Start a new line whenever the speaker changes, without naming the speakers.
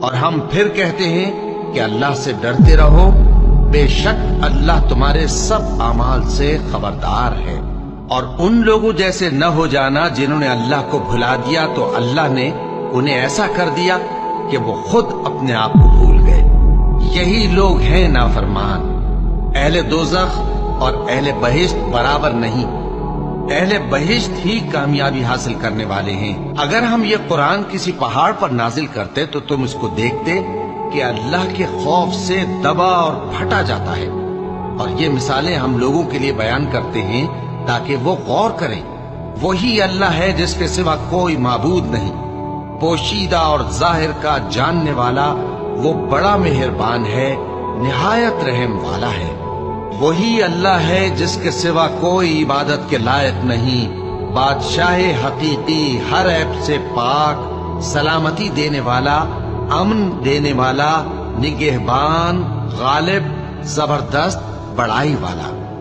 اور ہم پھر کہتے ہیں کہ اللہ سے ڈرتے رہو، بے شک اللہ تمہارے سب اعمال سے خبردار ہے۔ اور ان لوگوں جیسے نہ ہو جانا جنہوں نے اللہ کو بھلا دیا تو اللہ نے انہیں ایسا کر دیا کہ وہ خود اپنے آپ کو بھول گئے۔ یہی لوگ ہیں نافرمان۔ اہل دوزخ اور اہل بہشت برابر نہیں، اہل بہشت ہی کامیابی حاصل کرنے والے ہیں۔ اگر ہم یہ قرآن کسی پہاڑ پر نازل کرتے تو تم اس کو دیکھتے کہ اللہ کے خوف سے دبا اور پھٹا جاتا ہے۔ اور یہ مثالیں ہم لوگوں کے لیے بیان کرتے ہیں تاکہ وہ غور کریں۔ وہی اللہ ہے جس کے سوا کوئی معبود نہیں، پوشیدہ اور ظاہر کا جاننے والا، وہ بڑا مہربان ہے، نہایت رحم والا ہے۔ وہی اللہ ہے جس کے سوا کوئی عبادت کے لائق نہیں، بادشاہ حقیقی، ہر عیب سے پاک، سلامتی دینے والا، امن دینے والا، نگہبان، غالب، زبردست، بڑائی والا۔